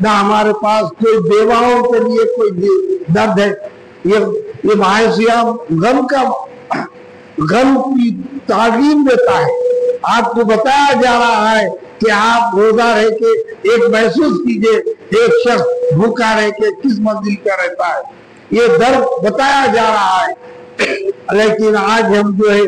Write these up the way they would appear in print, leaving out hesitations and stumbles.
نہ ہمارے پاس کوئی بیواؤں کے لیے کوئی درد ہے. یہ ماہ سیام غم کی تعلیم دیتا ہے. آپ کو بتایا جا رہا ہے کہ آپ روزہ رہ کے ایک محسوس کیجئے ایک شخص بھوکا رہ کے کس منزل کا رہتا ہے. یہ درد بتایا جا رہا ہے، لیکن آج ہم جو ہے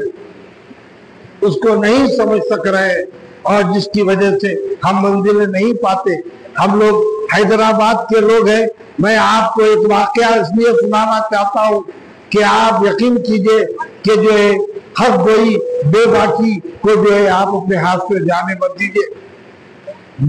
اس کو نہیں سمجھ سک رہے، اور جس کی وجہ سے ہم منزلیں نہیں پاتے. ہم لوگ حیدرآباد کے لوگ ہیں. میں آپ کو ایک واقعہ اس لیے سنانا چاہتا ہوں کہ آپ یقین کیجئے کہ جو ہے حق گوئی بے باکی کو جو ہے آپ اپنے ہاتھ سے جانے مت دیجئے.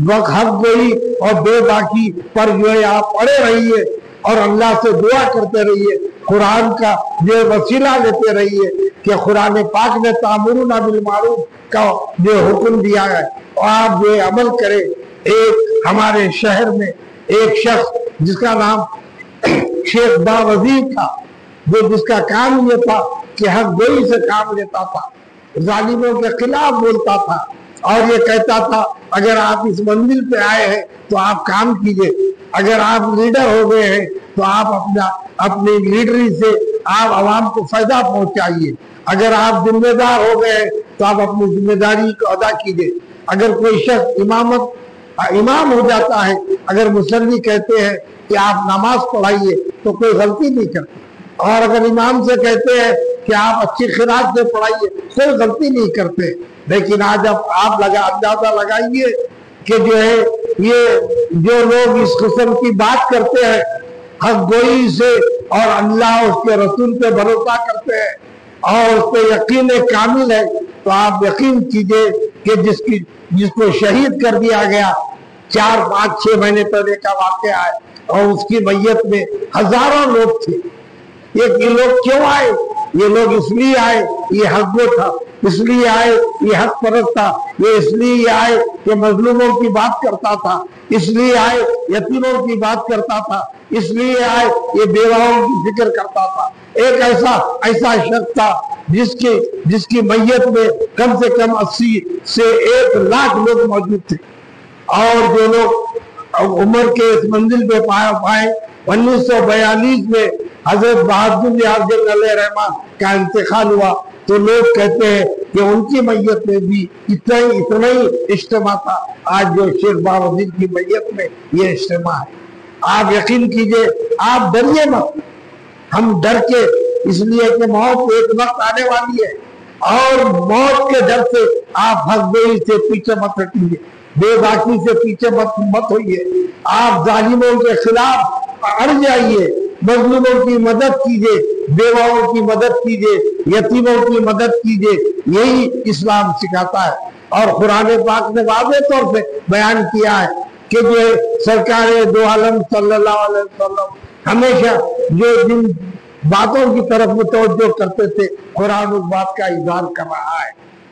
حق گوئی اور بے باکی پر جو ہے آپ پڑے رہیے اور اللہ سے دعا کرتے رہیے. قرآن کا جو وسیلہ لیتے رہیے کہ قرآن پاک نے تأمرون بالمعروف کا جو حکم دیا ہے اور آپ جو عمل کریں. ایک ہمارے شہر میں ایک شخص جس کا نام شیخ باوزیر تھا، جو جس کا کام یہ تھا کہ حق گوئی سے کام لیتا تھا، ظالموں کے خلاف بولتا تھا اور یہ کہتا تھا اگر آپ اس منزل پہ آئے ہیں تو آپ کام کیجئے. اگر آپ لیڈر ہو گئے ہیں تو آپ اپنی لیڈری سے آپ عوام کو فائدہ پہنچائیے. اگر آپ ذمہ دار ہو گئے ہیں تو آپ اپنی ذمہ داری کو ادا کیجئے. اگر کوئی شخص امام ہو جاتا ہے، اگر مصلی کہتے ہیں کہ آپ نماز پڑھائیے تو کوئی غلطی نہیں کرتے، اور اگر امام سے کہتے ہیں کہ آپ اچھی قرات سے پڑھائیے کوئی غلطی نہیں کرتے. لیکن آج آپ اندازہ لگائیے کہ جو ہے یہ جو لوگ اس قسم کی بات کرتے ہیں حق گوئی سے اور اللہ اس کے رسول پہ بھروسہ کرتے ہیں اور اس پہ یقین کامل ہے، تو آپ یقین کیجئے کہ جس کو شہید کر دیا گیا 4 5 6 مہینے پہلے کا واقعہ ہے، اور اس کی میت میں ہزاروں لوگ تھے. یہ لوگ کیوں آئے؟ یہ لوگ اس لیے آئے یہ حق گو تھا، اس لیے آئے یہ حق پرست تھا، یہ اس لیے آئے کہ مظلوموں کی بات کرتا تھا، اس لیے آئے یتیموں کی بات کرتا تھا، اس لیے آئے یہ بیواؤں کی فکر کرتا تھا. ایک ایسا شخص تھا جس کی میت میں کم سے کم 80 سے 1 لاکھ لوگ موجود تھے، اور جو لوگ عمر کے اس منزل پہ پائے 1942 میں حضرت بہادر جان علیہ رحمہ کا انتقال ہوا، تو لوگ کہتے ہیں کہ ان کی میت میں بھی اتنا ہی اجتماع تھا. آج جو شیخ باوزیر کی میت میں یہ اجتماع ہے. آپ یقین کیجئے، آپ ڈریے مت. ہم ڈر کے اس لیے کہ موت ایک وقت آنے والی ہے، اور موت کے ڈر سے آپ حق گوئی سے پیچھے مت ہٹیے، بے باکی سے پیچھے مت ہوئیے. آپ ظالموں کے خلاف اڑ جائیے، مظلوموں کی مدد کیجئے، بیواؤں کی مدد کیجئے، یتیموں کی مدد کیجئے. یہی اسلام سکھاتا ہے. اور قرآن پاک نے واضح طور پہ بیان کیا ہے کہ جو سرکار دو عالم صلی اللہ علیہ وسلم ہمیشہ جو جن باتوں کی طرف متوجہ کرتے تھے قرآن اس بات کا اظہار کر رہا ہے.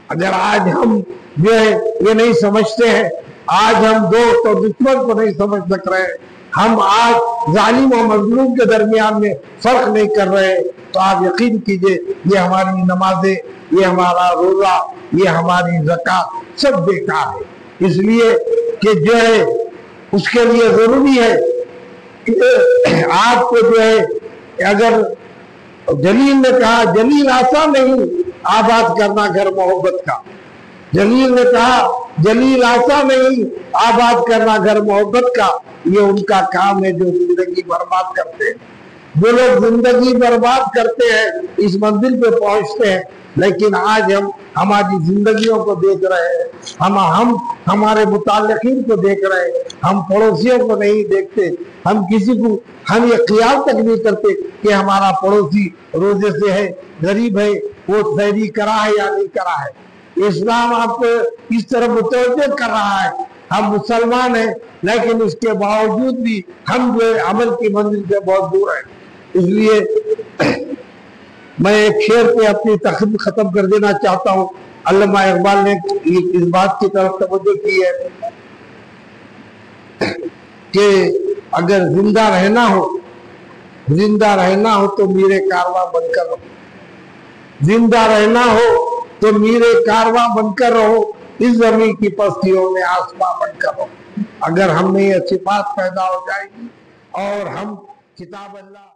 اگر آج ہم جو ہے یہ نہیں سمجھتے ہیں، آج ہم دوست اور دشمن کو نہیں سمجھ سک رہے، ہم آج ظالم و مظلوم کے درمیان میں فرق نہیں کر رہے، تو آپ یقین کیجئے یہ ہماری نمازیں، یہ ہمارا روزہ، یہ ہماری زکوٰۃ سب بیکار ہے. اس لیے کہ جو ہے اس کے لیے ضروری ہے کہ آپ کو جو ہے اگر جلیل نے کہا جلیل آسان نہیں آباد کرنا گھر محبت کا. جلیل نے کہا جلیل آسان نہیں آباد کرنا گھر محبت کا. یہ ان کا کام ہے جو زندگی برباد کرتے ہیں. جو لوگ زندگی برباد کرتے ہیں اس منزل پہ پہنچتے ہیں. لیکن آج ہم ہماری زندگیوں کو دیکھ رہے ہیں، ہم ہمارے متعلقین کو دیکھ رہے ہیں، ہم پڑوسیوں کو نہیں دیکھتے. ہم یہ خیال تک نہیں کرتے کہ ہمارا پڑوسی روزے سے ہے، غریب ہے، وہ سحری کرا ہے یا نہیں کرا ہے. اسلام آپ کو اس طرح متوجہ کر رہا ہے. ہم مسلمان ہیں لیکن اس کے باوجود بھی ہم جو عمل کی منزل سے بہت دور ہیں. اس لیے میں ایک شعر پہ اپنی تقریر ختم کر دینا چاہتا ہوں. علامہ اقبال نے اس بات کی طرف توجہ کی ہے کہ اگر زندہ رہنا ہو تو میرے کارواں بن کر رہو. زندہ رہنا ہو تو میرے کارواں بن کر رہو، اس زمین کی پستیوں میں آسماں بن کر رہو. اگر ہم میں یہ صفات پیدا ہو جائے گی اور ہم کتاب اللہ